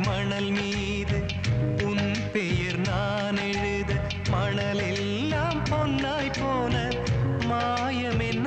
மணல் மீது உன் பெயர் நான் எழுத மணலெல்லாம் பொன்னாய் போன மாயம் என்ன?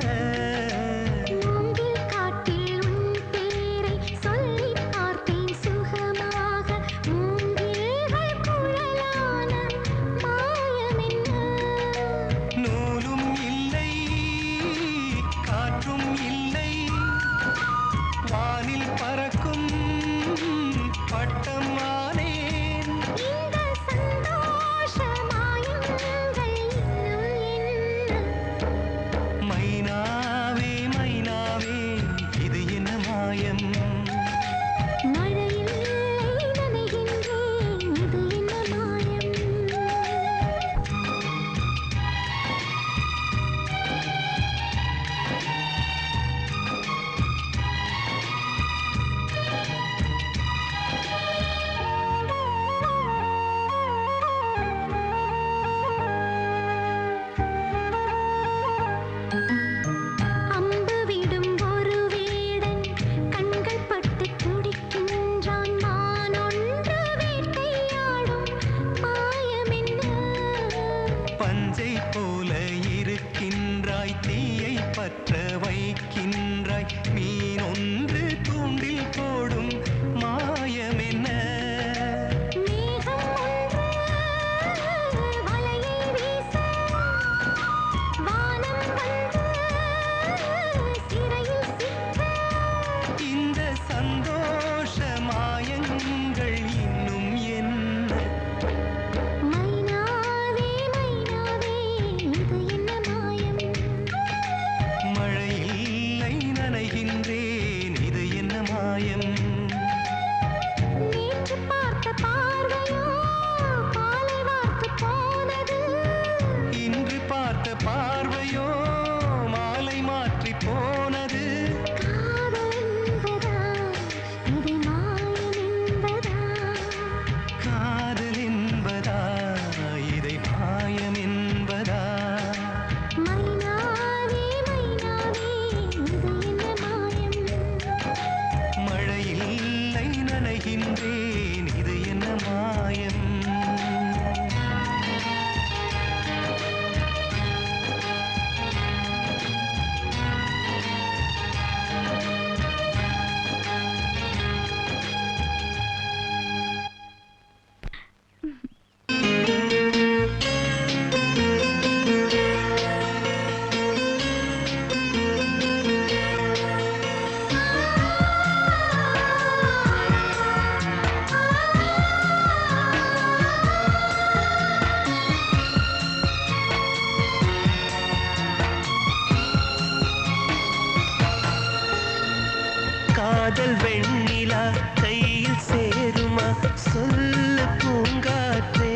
காதல் வெண்ணிலா கையில் சேருமா? சொல்லு பூங்காற்றே,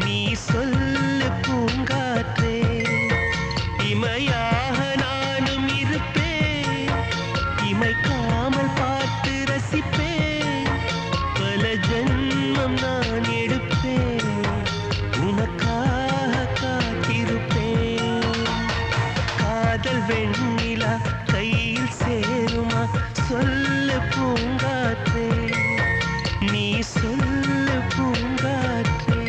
நீ சொல்லு பூங்காற்றே. இமையாக நானும் இருப்பேன், இமைக்காமல் பார்த்து ரசிப்பேன். பல ஜென்மம் நான் எடுப்பேன், உனக்காக காத்திருப்பேன். காதல் வெண்ணிலா கையில் சேருமா? சொல்லு பூங்காற்றே, நீ சொல்லு பூங்காற்றே.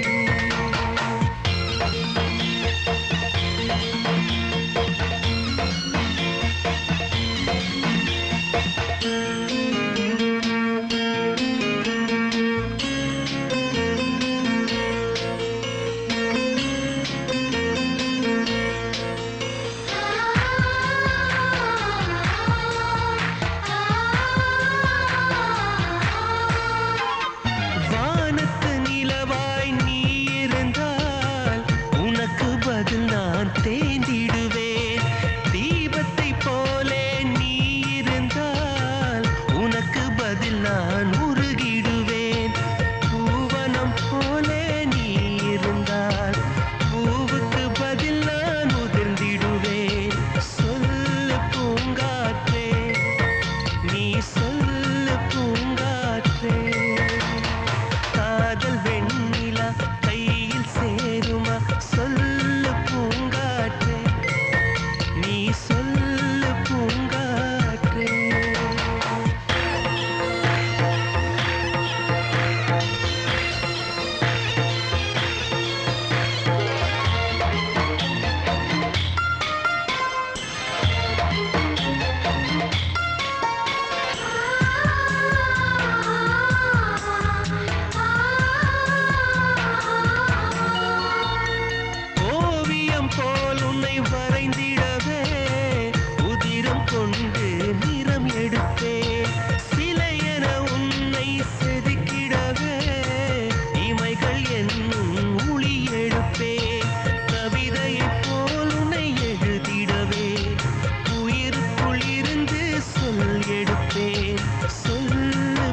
சொல்லு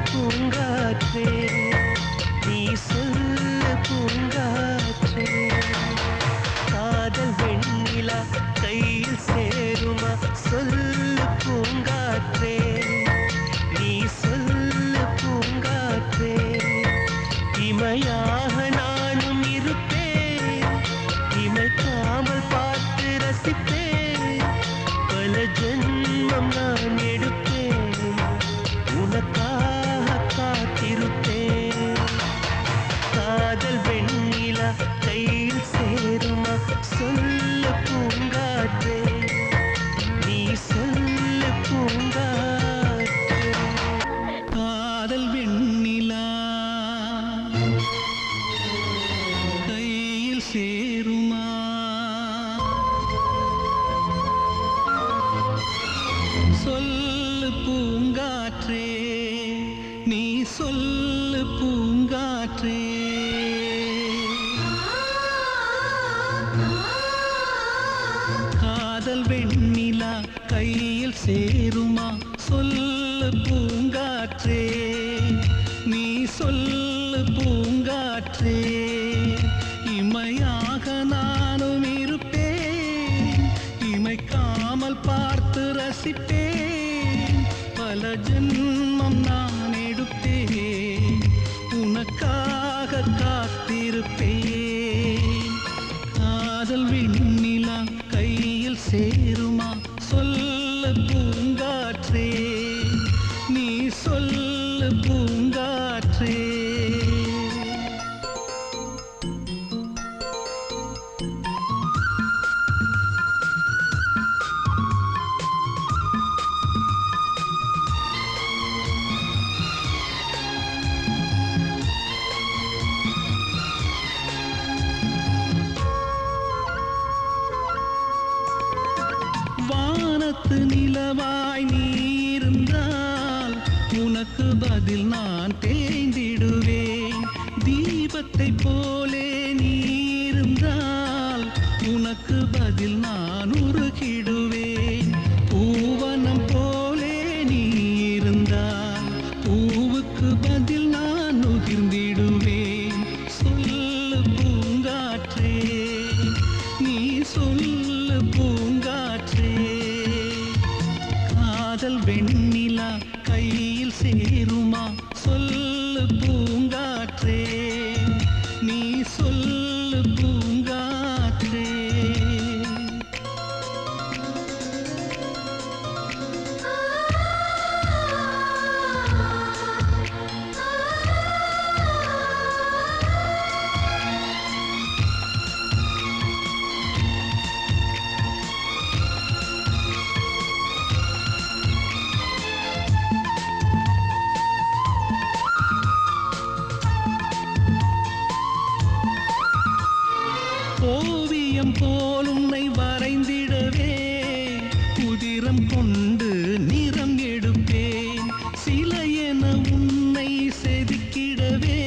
பூங்காற்றே நீ சொல்லு பூங்காற்றே காதல் வெண்ணிலா கையில் சேருமா சொல்லு பூங்காற்றே நீ சொல்லு பூங்காற்றே இமையாக நானும் இருப்பேன் இமைக்காமல் பார்த்து ரசிப்பேன் பல ஜென்மம் நான் எடுப்பேன் உனக்காக காத்திருப்பேன் காதல் வெண்ணிலா கையில் சேருமா சொல்லு பூங்காற்றே நீ சொல்லு பூங்காற்றே காதல் வெண்ணிலா கையில் சேருமா சொல்லு பூங்காற்றே நீ சொல்லு பூங்காற்றே காதல் வெண்ணிலா கையில் சேருமா சொல்லு பூங்காற்றே நீ சொல்லு பூங்காற்றே இமையாக நானும் இருப்பேன் இமைக்காமல் பார்த்து ரசிப்பேன் பல ஜென்மம் நான் எடுப்பேன் உனக்காக காத்திருப்பேன் காதல் வெண்ணிலா கையில் சேருமா சொல்லு பூங்காற்றே நீ சொல்லு பூங்காற்றே வானத்து நிலவாய் நீ இருந்தால் உனக்கு பதில் நான் தேய்ந்திடுவேன் தீபத்தை போலே நீ இருந்தால் உனக்கு பதில் நான் உருகிடுவேன் பூவனம் போலே நீ இருந்தால் பூவுக்கு பதில் நான் உகிர்ந்திடுவேன் சொல்லு பூங்காற்றே நீ சொல்லு பூங்காற்றே காதல் வெண்ணிலா கையில் சேருமா சொல்லு பூங்காற்றே நீ சொல்லு பூங்காற்றே ஓவியம் போல் உன்னை வரைந்திடவே உதிரம் கொண்டு நிறம் எடுப்பேன் சிலை என உன்னை செதுக்கிடவே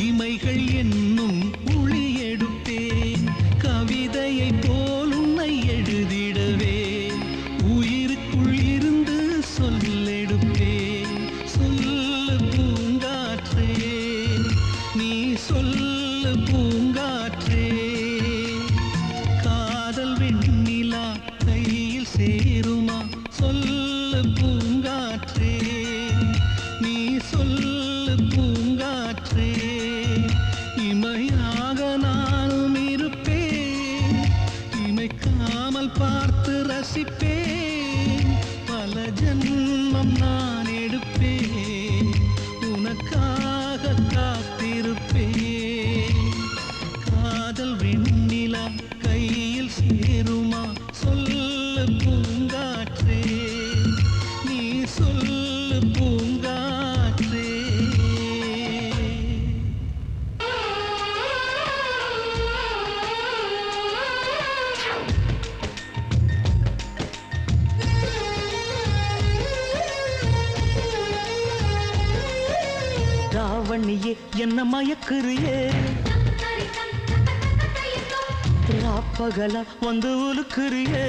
இமைகள் என்னும் ஒளி எடுப்பேன் கவிதையை போல் உன்னை எழுதிடவே உயிருக்குள் இருந்து சொல்லெடுப்பேன் சொல்லு பூங்காற்றே நீ சொல்லு பூங்காற்றே காதல் வெண்ணிலா கையில் சேருமா சொல்லு பூங்காற்றே நீ சொல்லு பூங்காற்றே இமையாக நானும் இருப்பேன் இமைக்காமல் பார்த்து ரசிப்பேன் பல ஜென்மம் நான் எடுப்பேன் உனக்காக காத்திருப்பேன் காதல் வெண்ணிலா கையில் சேருமா சொல்லு பூங்காற்றே நீ சொல்லு பூங்காற்றே ராவணியே என்ன மயக்குறியே ராப்பகல வந்து உலுக்குறியே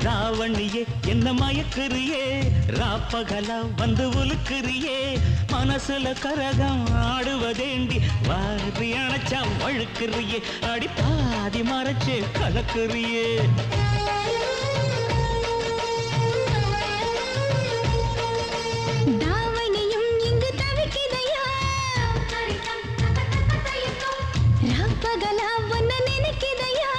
ராவணியே என்ன மயக்குறியே ராப்பகலா வந்து உலுக்குறியே மனசுல கரகம் ஆடுவதேண்டி வாரி அணைச்சா வழுக்குறியே அடி பாதி மறைச்சு கலக்குறியே தாவணியும் இங்கு தவிக்குதையா ராப்பகலா ஒன்ன நினைக்குதையா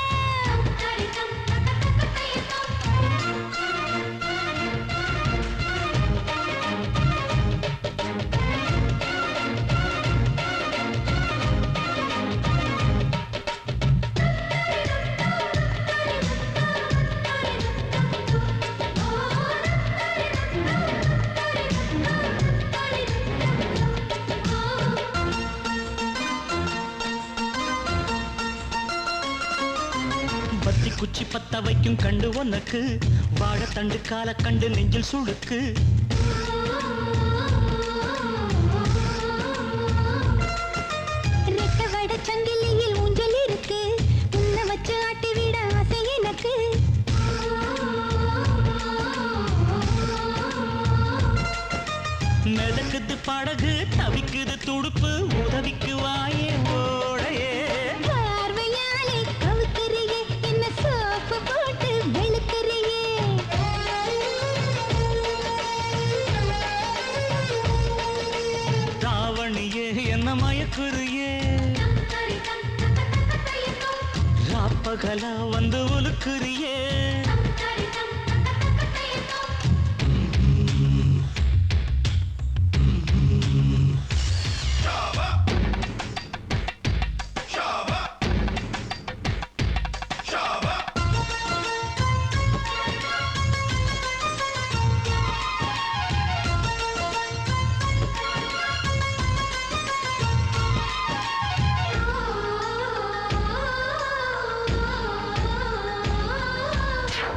பத்தி குச்சி பத்த வைக்கும் கண்டு உனக்கு வாழத்தண்டு கால கண்டு நெஞ்சில் சுழுக்கு ரெட்ட வட சங்கிலியில் ஊஞ்சல் இருக்கு உன்னை வச்சு ஆட்டி விட ஆசை எனக்கு மிதக்குது படகு தவிக்குது துடுப்பு உதவிக்கு வாயே ஓடையே பார்வையாலே கவுக்கறியே என்ன சோப்பு போட்டு வெளுக்கறியே தாவணியே என்ன மயக்குறியே ராப்பகலா வந்து உலுக்குறியே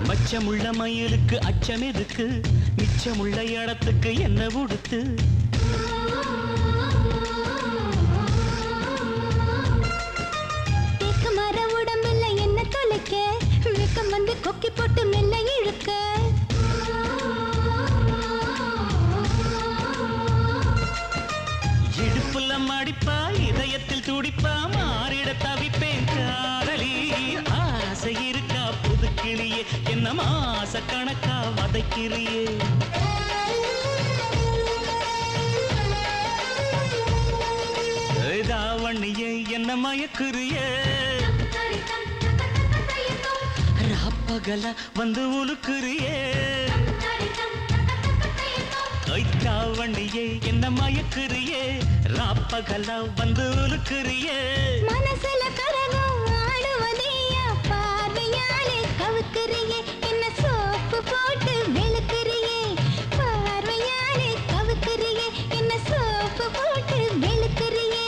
மச்சமுள்ள மயிலுக்கு அச்சம் எதுக்கு மிச்சமுள்ள இடத்துக்கு என்ன உடுத்து தேக்கு மர உடம்புல என்ன தொலைக்க வெக்கம் வந்து கொக்கி போட்டு மெல்ல இழுக்க இடுப்புல மடிப்பா இதயத்தில் துடிப்பா மாறிட தவிப்பேன் காதலி ஆசை இருக்கா புதுக்கிளியே என்ன மாச கணக்கா வதைக்கிறியே தாவணியே என்ன மயக்குறியே ராப்பகல வந்து உலுக்குறியே தாவணியே என்ன மயக்குறியே ராப்பகல வந்து உலுக்குறியே மனசுல கரகம் ஆடுவதையா பார்வையாலே கவுக்கறியே என்ன சோப்பு போட்டு வெளுக்கறியே பார்வையாலே கவுக்கறியே என்ன சோப்பு போட்டு வெளுக்கறியே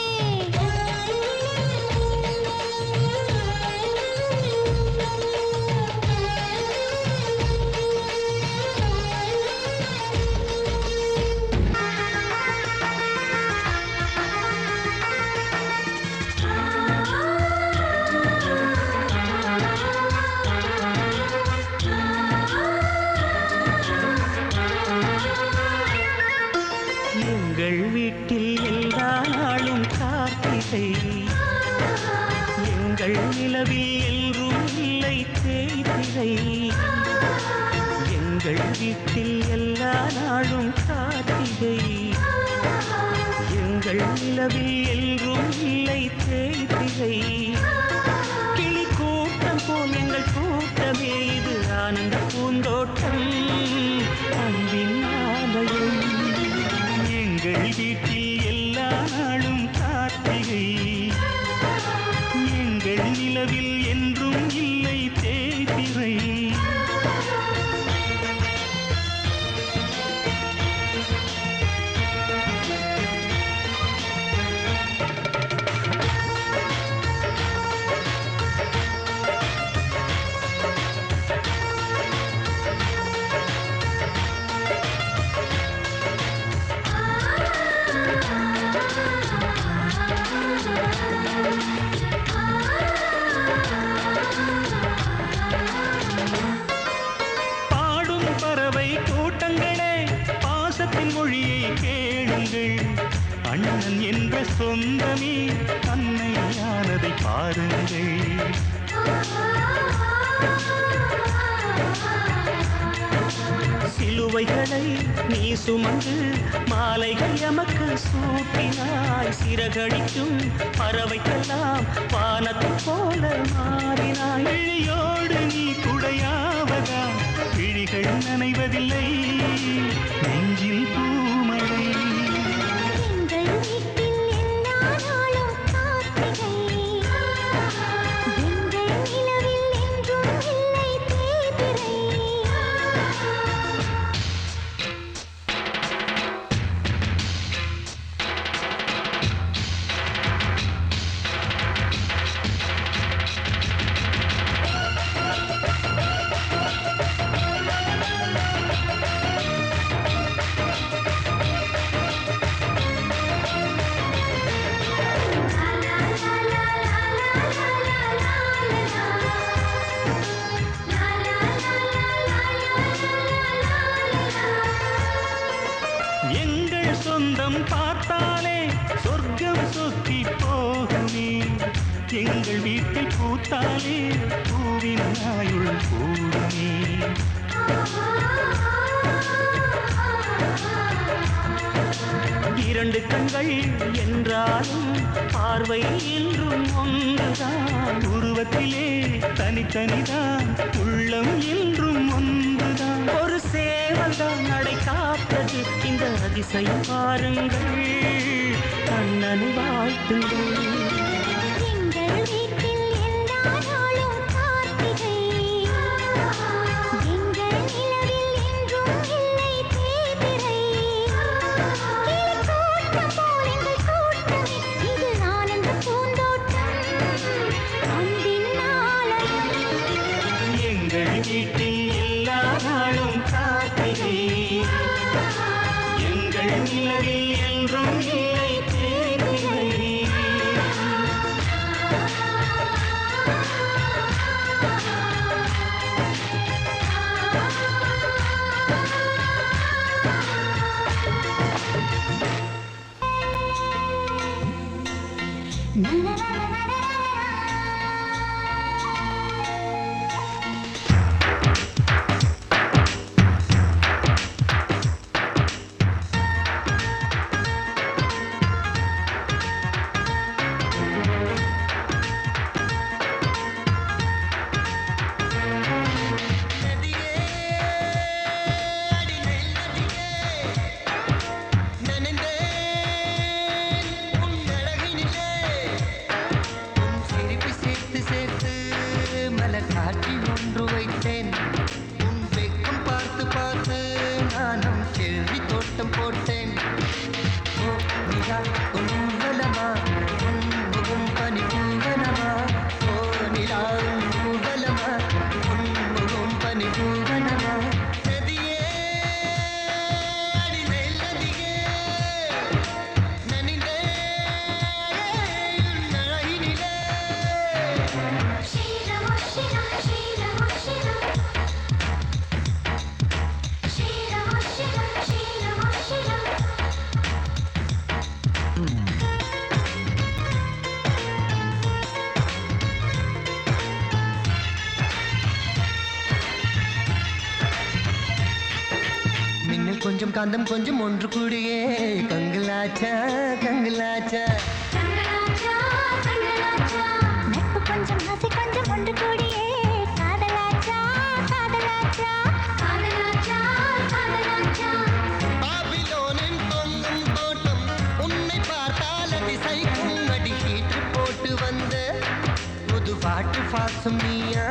எங்கள் வீட்டில் எல்லா நாளும் கார்த்திகை எங்கள் நிலவில் என்றும் இல்லை தேய்திரை எங்கள் வீட்டில் எல்லா நாளும் கார்த்திகை எங்கள் நிலவில் என்றும் இல்லை தேய்திரை கிளி கூட்டம் போல் எங்கள் கூட்டமே இது ஆனந்த பூந்தோட்டம் அன்பின் ஆலயம் எங்கள் வீட்டில் எல்லா நாளும் கார்த்திகை எங்கள் நிலவில் என்றும் இல்லை தேய்திரை சொந்தமே அன்னையானதை பாருங்கள். சிலுவைகளை நீ சுமந்து மாலைகள் எமக்கு சூட்டினாய். சிறகடிக்கும் பறவைக்கெல்லாம் வானத்தை போல மாறினாய். விழியோடு நீ குடையாவதா விழிகள் நனைவதில்லை நெஞ்சில் பூமழை. சொந்தம் பார்த்தாலே சொர்க்கம் சொத்தி போகுமே. எங்கள் வீட்டில் பூத்தாலே பூவின் ஆயுள் கூடுமே. இரண்டு கண்கள் என்றாலும் பார்வை என்றும் ஒன்றுதான். உருவத்திலே தனித்தனிதான் உள்ளம் என்றும் ஒன்றுதான். ஒரு சேவல்தான் நடை காத்தது இந்த அதிசயம் பாருங்கள். கண்ணனை வாழ்த்துங்கள். வீட்டில் எல்லா நாளும் காத்திரை. எங்கள் நிலவில் என்றும் இல்லை தேய்திரை. கொஞ்சம் காந்தம் கொஞ்சம் ஒன்று கூடியே கங்கலாச்சா கங்கலாச்சா. நட்பு கொஞ்சம் ஆசை கொஞ்சம் ஒன்று கூடியே காதலாச்சா காதலாச்சா காதலாச்சா காதலாச்சா. பாபிலோனின் தொங்கும் தோட்டம் உன்னை பார்த்தால் அதிசைக்கும். அடி கீற்று போட்டு வந்த புது பாட்டு பாசம் நீயா.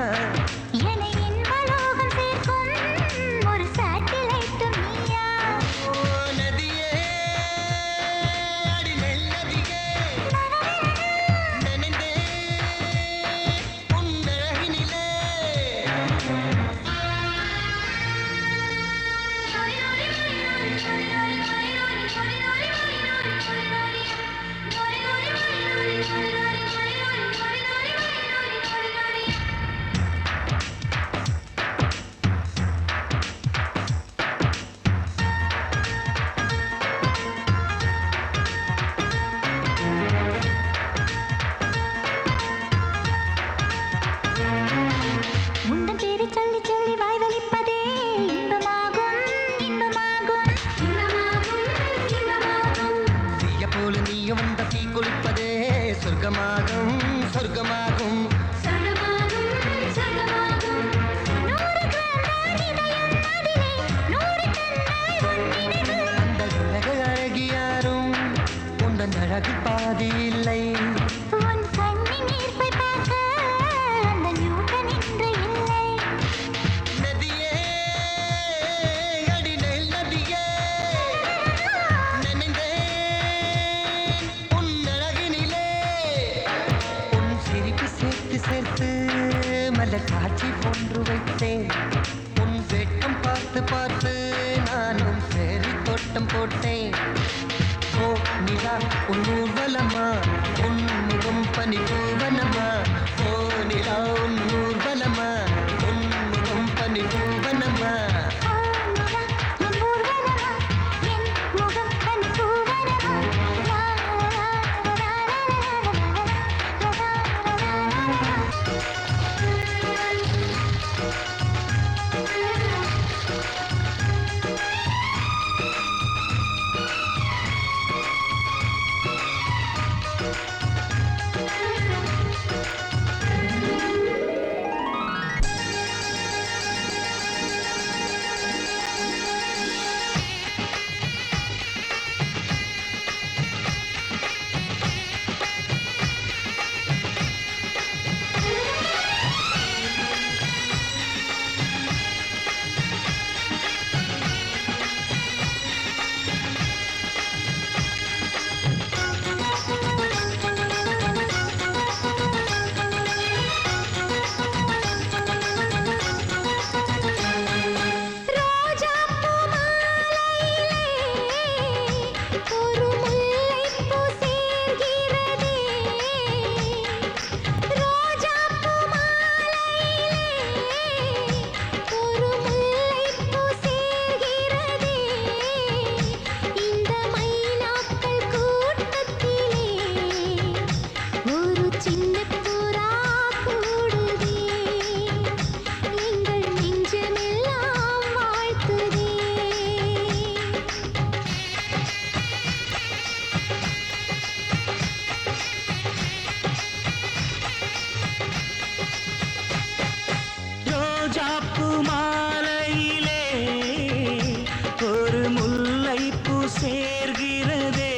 சொர்க்கமாகும் சொர்க்கமாகும் அந்த உலக அழகியாரும் உந்தன் அழகு பாதி இல்லை நதியே அடிநெல் நதியே நினைந்தேன் உன் அழகினிலே உன் சிரிப்பு சேர்த்து சேர்த்து மலர் காட்சி போன்று வைத்தேன் உன் வெட்கம் பார்த்து பார்த்து நானும் சேரி தோட்டம் போட்டேன் ஓ நிலா உன் ஊர்வலமா உன் முகம் பனி பூவனமா ஓ நிலா உன் ஊர்வலமா உன் முகம் பனி பூவனமா ரோஜாப்பூ மாலையிலே ஒரு முல்லைப்பூ சேர்கிறதே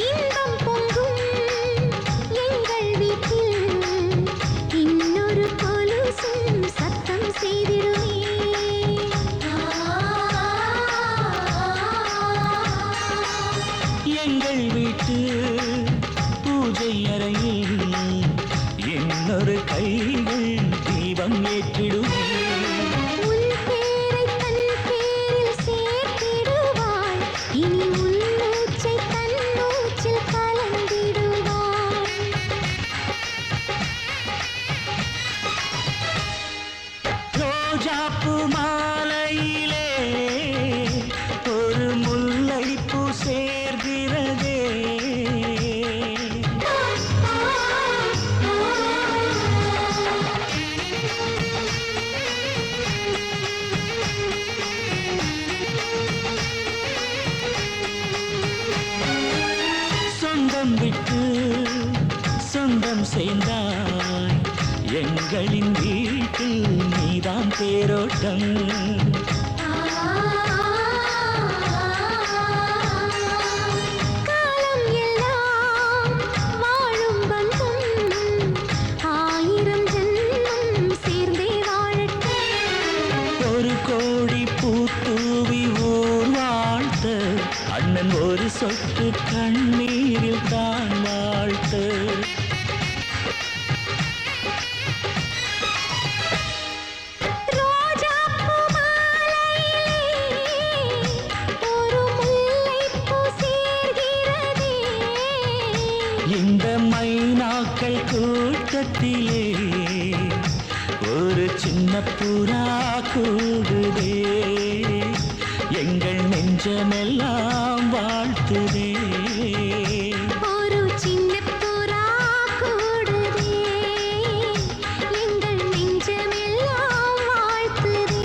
இன்பம் பொங்கும் எங்கள் வீட்டில் இன்னொரு கொலுசும் சத்தம் செய்திடுமே எங்கள் வீட்டு பூஜை அறையில் இன்னொரு கைகள் தீபம் ஏற்றிடுமே உன் பேரை தன் பேரில் சேர்த்திடுவாள் இனி உன் மூச்சை தன் மூச்சில் கலந்திடுவாள் ரோஜாப்பூ மாலையிலே ஒரு முல்லைப்பூ சேர்கிறதே சொந்தம் விட்டு சொந்தம் சேர்ந்தாய் எங்களின் வீட்டில் நீதான் தேரோட்டம் காலம் எல்லாம் வாழும் பந்தம் ஆயிரம் ஜென்மம் சேர்ந்தே வாழட்டும் ஒரு கோடி பூத்தூவி ஊர் வாழ்த்த அண்ணன் ஒரு சொட்டு கண்ணீரில் தான் வாழ்த்து ரோஜாப்பூ மாலையிலே ஒரு முல்லைப்பூ சேர்கிறதே இந்த மைனா கூட்டத்திலே ஒரு சின்ன புறா கூடுதே, எங்கள் நெஞ்சமெல்லாம் வாழ்த்துதே. ஒரு சின்ன புறா கூடுதே, எங்கள் நெஞ்சமெல்லாம் வாழ்த்துதே.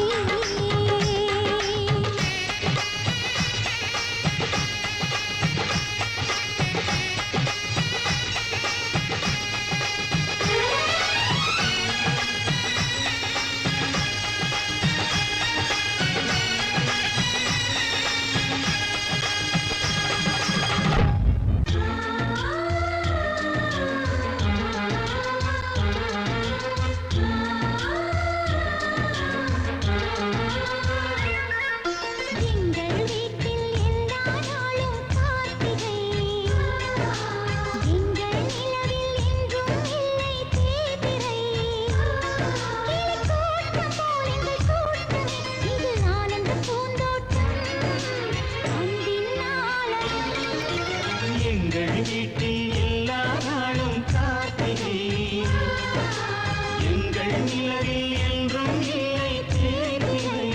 எங்கள் வீட்டில் எல்லா நாளும் கார்த்திகை, எங்கள் நிலவில் என்றும் இல்லை தேய்பிறை. கிளிக்கூட்டம் போல் எங்கள் கூட்டமே, இது ஆனந்த பூந்தோட்டம், அன்பின் ஆலயம். எங்கள் வீட்டில் எல்லா நாளும் கார்த்திகை, எங்கள் நிலவில் என்றும் இல்லை தேய்பிறை.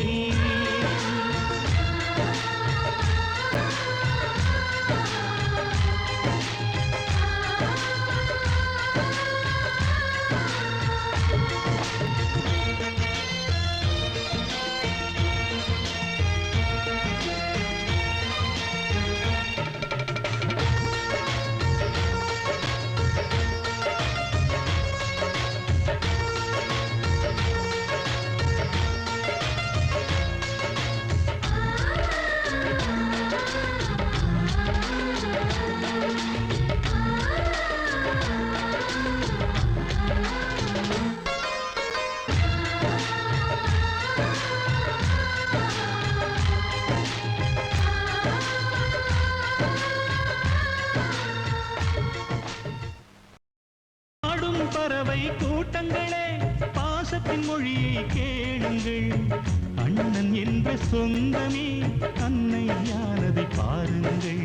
ஆடும் பறவை கூட்டங்களே, பாசத்தின் மொழியை கேளுங்கள். அண்ணன் என்ற சொந்தமே அன்னையானதை பாருங்கள்.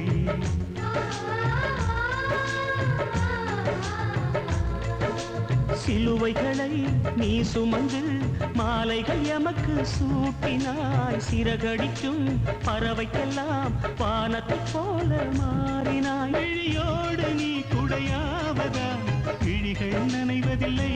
சிலுவைகளை நீ சுமந்து மாலைகள் எமக்கு சூட்டினாய். சிறகடிக்கும் பறவைக்கெல்லாம் வானத்தைப் போல மாறினாய். விழியோடு நீ குடையாவதா, விழிகள் நனைவதில்லை.